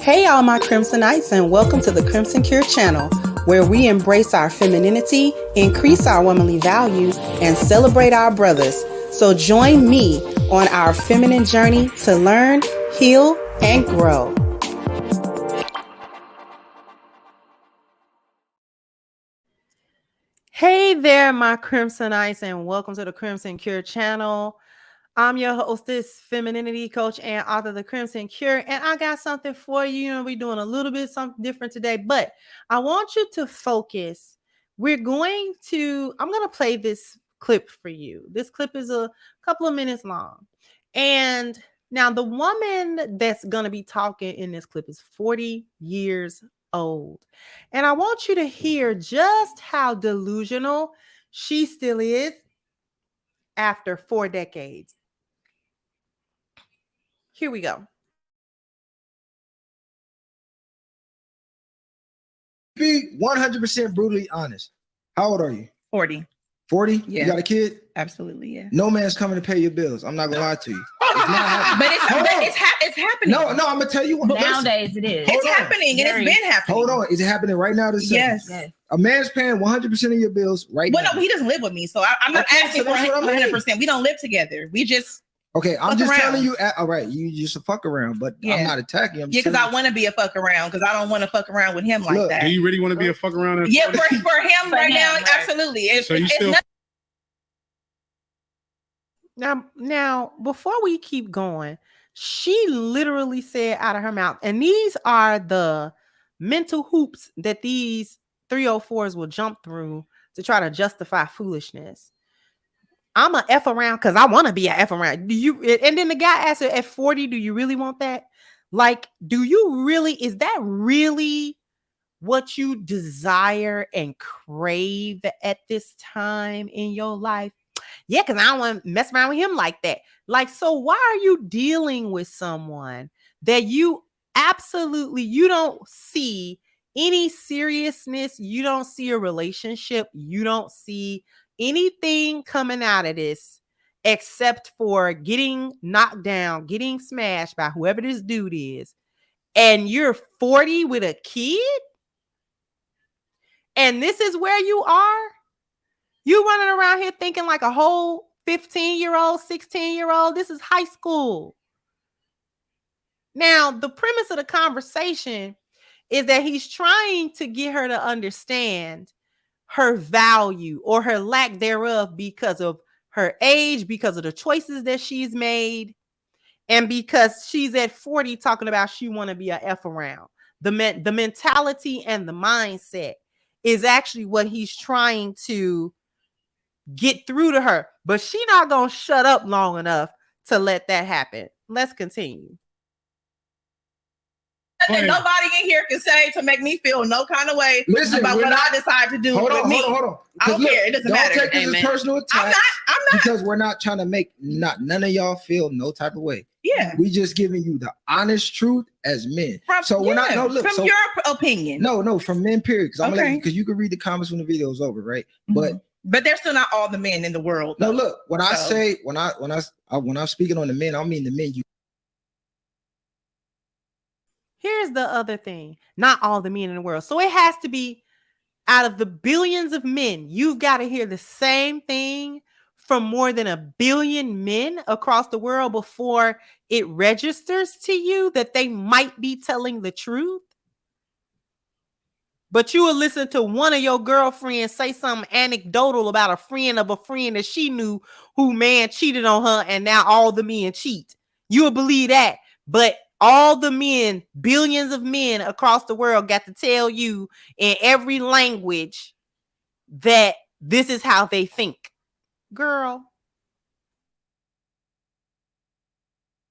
Hey all my Crimsonites, and welcome to the Crimson Cure channel, where we embrace our femininity, increase our womanly value, and celebrate our brothers. So join me on our feminine journey to learn, heal, and grow. Hey there, my Crimsonites, and welcome to the Crimson Cure channel. I'm your hostess, femininity coach, and author of the Crimson Cure, and I got something for you. We're doing a little bit something different today, but I want you to focus. I'm going to play this clip for you. This clip is a couple of minutes long. And now the woman that's going to be talking in this clip is 40 years old. And I want you to hear just how delusional she still is after 4 decades. Here we go. Be 100% brutally honest. How old are you? 40. 40? Yeah. You got a kid? Absolutely, yeah. No man's coming to pay your bills. I'm not gonna lie to you. It's not happening. It's happening. No, I'm gonna tell you what. Nowadays it is. It's happening, and it's been happening. Hold on. Is it happening right now? Yes. A man's paying 100% of your bills right now. Well, no, he doesn't live with me, so I'm not asking for 100%. We don't live together. We just I'm just telling you. All right, you just a fuck around, but I'm not attacking him. Yeah, because I want to be a fuck around, because I don't want to fuck around with him like that. Do you really want to be a fuck around? Yeah, for him right now, right. Absolutely. It's Now, before we keep going, she literally said out of her mouth, and these are the mental hoops that these 304s will jump through to try to justify foolishness. I'm a F around because I want to be a F around. Do you? And then the guy asked her at 40, do you really want that? Like, is that really what you desire and crave at this time in your life? Yeah, because I don't want to mess around with him like that. Like, so why are you dealing with someone that you don't see any seriousness? You don't see a relationship. You don't see anything coming out of this except for getting knocked down, getting smashed by whoever this dude is. And you're 40 with a kid? And this is where you are? You running around here thinking like a whole 15-year-old, 16-year-old. This is high school. Now, the premise of the conversation is that he's trying to get her to understand her value or her lack thereof because of her age, because of the choices that she's made, and because she's at 40 talking about she want to be a F around. The mentality and the mindset is actually what he's trying to get through to her, but she not gonna shut up long enough to let that happen. Let's continue. Nothing nobody in here can say to make me feel no kind of way about what I decide to do with me. Hold on. I don't care. It doesn't matter. Don't take this as personal attack. I'm not. Because we're not trying to make none of y'all feel no type of way. Yeah. We just giving you the honest truth as men. From your opinion. No, from men, period. Because you can read the comments when the video is over, right? Mm-hmm. But they're still not all the men in the world. No, look, when I'm speaking on the men, I mean the men. Here's the other thing. Not all the men in the world. So it has to be out of the billions of men. You've got to hear the same thing from more than 1 billion men across the world before it registers to you that they might be telling the truth. But you will listen to one of your girlfriends say something anecdotal about a friend of a friend that she knew who man cheated on her, and now all the men cheat. You will believe that. But all the men, billions of men across the world got to tell you in every language that this is how they think. Girl.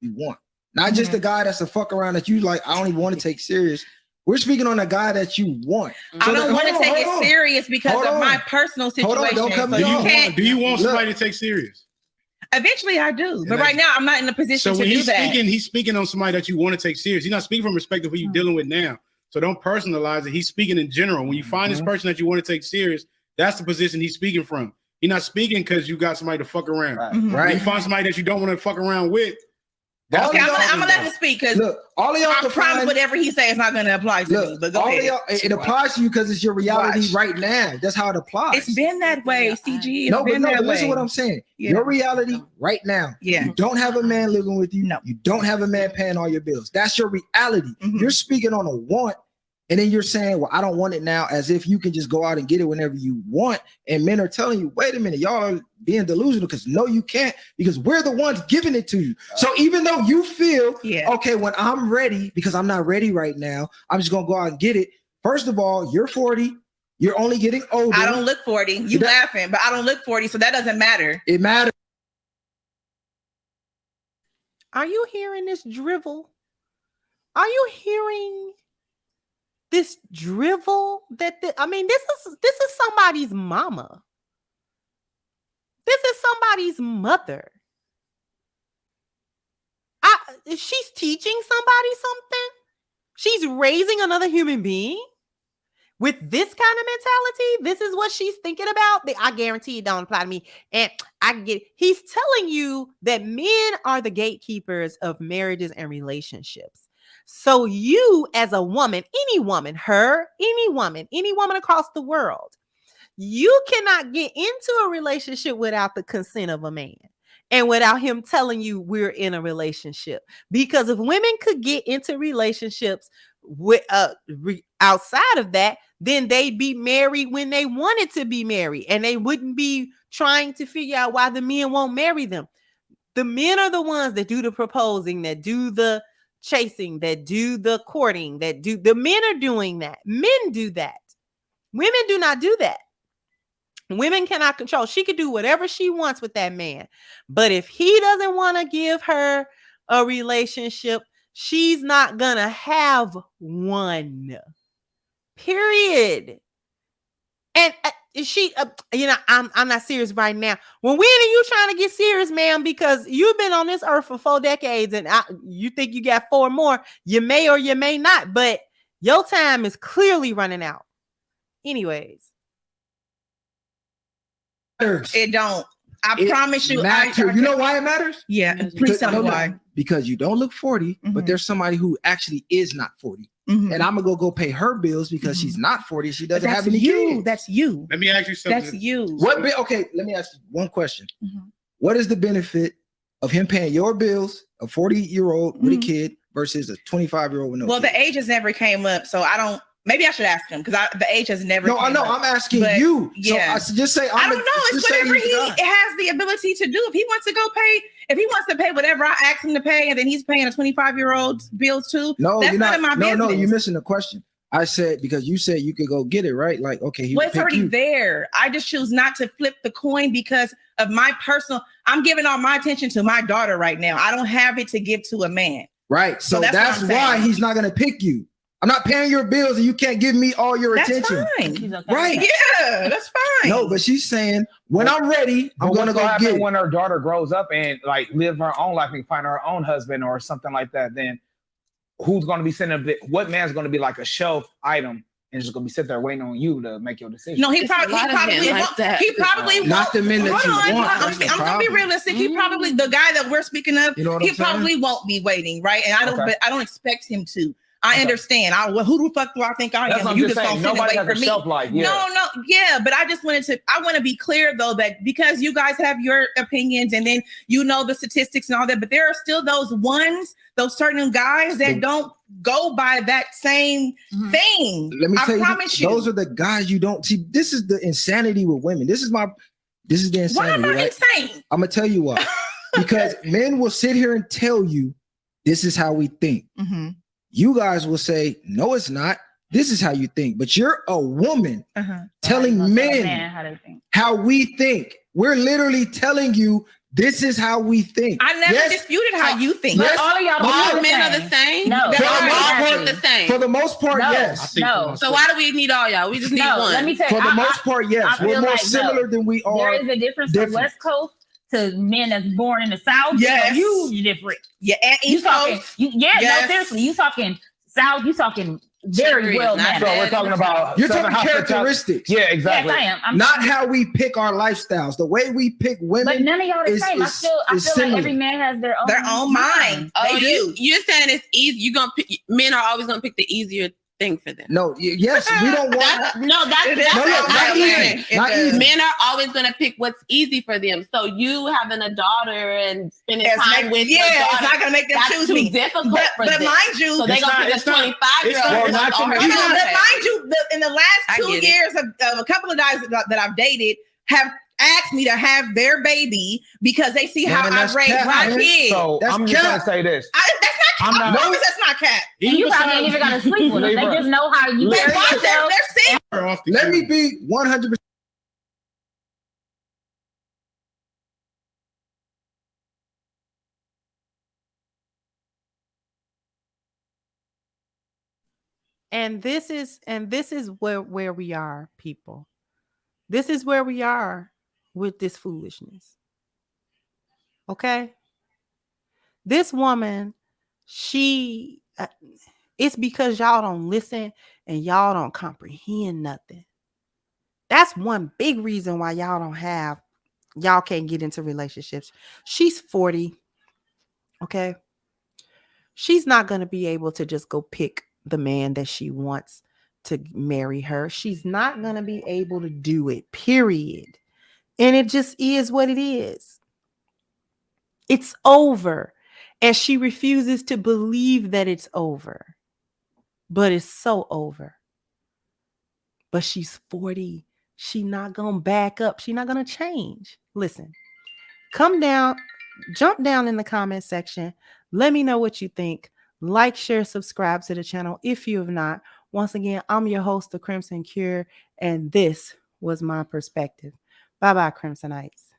You want. Not just the guy that's a fuck around that you like, I don't even want to take serious. We're speaking on a guy that you want. I don't want to take it serious because of my personal situation. Hold on, don't cut me off. Do you want somebody to take serious? Eventually I do. But right now I'm not in a position to do that. He's speaking on somebody that you want to take serious. He's not speaking from perspective of who you're dealing with now. So don't personalize it. He's speaking in general. When you find this person that you want to take serious, that's the position he's speaking from. He's not speaking because you got somebody to fuck around. Right. When you find somebody that you don't want to fuck around with, Okay, I'm gonna let him speak because look, all of y'all I promise whatever he says is not gonna apply to me. But go ahead. It applies to you because it's your reality right now. That's how it applies. It's been that way, CG. It's been that way. Listen to what I'm saying. Yeah. Your reality right now. Yeah. You don't have a man living with you. No. You don't have a man paying all your bills. That's your reality. Mm-hmm. You're speaking on a want. And then you're saying, well, I don't want it now, as if you can just go out and get it whenever you want. And men are telling you, wait a minute, y'all are being delusional because no, you can't, because we're the ones giving it to you. So even though you feel, okay, when I'm ready, because I'm not ready right now, I'm just going to go out and get it. First of all, you're 40. You're only getting older. I don't look 40. You laughing, but I don't look 40. So that doesn't matter. It matters. Are you hearing this drivel? Are you hearing this drivel this is somebody's mama. This is somebody's mother. She's teaching somebody something. She's raising another human being with this kind of mentality. This is what she's thinking about. I guarantee it don't apply to me. And I get it. He's telling you that men are the gatekeepers of marriages and relationships. So you as a woman, any woman across the world, you cannot get into a relationship without the consent of a man and without him telling you we're in a relationship. Because if women could get into relationships with outside of that, then they'd be married when they wanted to be married, and they wouldn't be trying to figure out why the men won't marry them. The men are the ones that do the proposing, that do the chasing, that do the courting, the men are doing that. Men do that. Women do not do that. Women cannot control. She could do whatever she wants with that man. But if he doesn't want to give her a relationship, she's not gonna have one. Period. And she, I'm not serious right now. When are you trying to get serious, ma'am? Because you've been on this earth for 4 decades, and you think you got 4 more. You may or you may not, but your time is clearly running out. Anyways, it don't. I promise you. You know why it matters? Yeah, please tell me why. Because you don't look 40, but there's somebody who actually is not 40. And I'm gonna go pay her bills because she's not 40. She doesn't have any kids. That's you. Let me ask you something. That's you. Okay, let me ask you one question. What is the benefit of him paying your bills, a 40-year-old with a kid, versus a 25-year-old with no kids? The age has never came up, so I don't. Maybe I should ask him because the age has never. No, I know. I'm asking you. Yeah. So I just say. I don't know. It's whatever he has the ability to do. If he wants to go pay, if he wants to pay whatever I ask him to pay, and then he's paying a 25-year-old's bills too. No, that's none of my business. No, you're missing the question. I said because you said you could go get it, right? Like, okay, it's already there. I just choose not to flip the coin because of my personal. I'm giving all my attention to my daughter right now. I don't have it to give to a man. Right. So that's why he's not going to pick you. I'm not paying your bills and you can't give me all your attention. Fine. Okay. Right. Yeah, that's fine. No, but she's saying when I'm ready, I'm going to go get it. When her daughter grows up and like live her own life and find her own husband or something like that, then who's going to be sitting there? What man's going to be like a shelf item and just going to be sitting there waiting on you to make your decision? No, he probably won't. Not the men that you want. I'm going to be realistic. He probably, the guy that we're speaking of, he probably won't be waiting, right? And I don't expect him to. I understand. Who the fuck do I think I am? You just don't sit away from me. No, but I just I want to be clear though that because you guys have your opinions and then you know the statistics and all that, but there are still those certain guys that don't go by that same thing. Let me tell you, those are the guys you don't see. This is the insanity with women. This is the insanity. Why am I insane? I'm gonna tell you why. Because men will sit here and tell you this is how we think. You guys will say, no, it's not. This is how you think. But you're a woman telling men how we think. We're literally telling you this is how we think. I never disputed how you think. But all of y'all men are the same. No, for the most part, yes. No. So why do we need all y'all? We just need one. Let me tell you. For the most part, yes. We're more similar than we are. There is a difference from West Coast to men that's born in the South. Yes. Huge difference. Yeah, and East Coast. No, seriously. You talking South, you talking very well mannered. So we're talking about you're talking characteristics. Yeah, exactly. Yes, I am. Not how we pick our lifestyles. The way we pick women. But none of y'all the same. I feel like every man has their own mind. Oh, you're saying it's easy. You're gonna pick, men are always gonna pick the easier thing for them. No, yes, we don't want. That's not easy. Not easy. Men are always gonna pick what's easy for them. So you having a daughter and spending time with your daughter, it's not gonna make them choose me. Difficult for but them. mind you, so they're gonna pick a 25-year-old. But mind you, in the last 2 years of a couple of guys that I've dated have asked me to have their baby because they see how I raise my kids. So I'm just gonna say this. That's not cat. That's not cat. And you probably ain't even got to sleep with them. They just know how you carry yourself. They're Let me be 100%. And this is where we are, people. This is where we are with this foolishness. Okay? This woman, it's because y'all don't listen and y'all don't comprehend nothing. That's one big reason why y'all can't get into relationships. She's 40. Okay? She's not going to be able to just go pick the man that she wants to marry her. She's not going to be able to do it, period. And it just is what it is. It's over. And she refuses to believe that it's over. But it's so over. But she's 40. She's not going to back up. She's not going to change. Listen, jump down in the comment section. Let me know what you think. Like, share, subscribe to the channel if you have not. Once again, I'm your host, The Crimson Cure, and this was my perspective. Bye-bye, Crimsonites.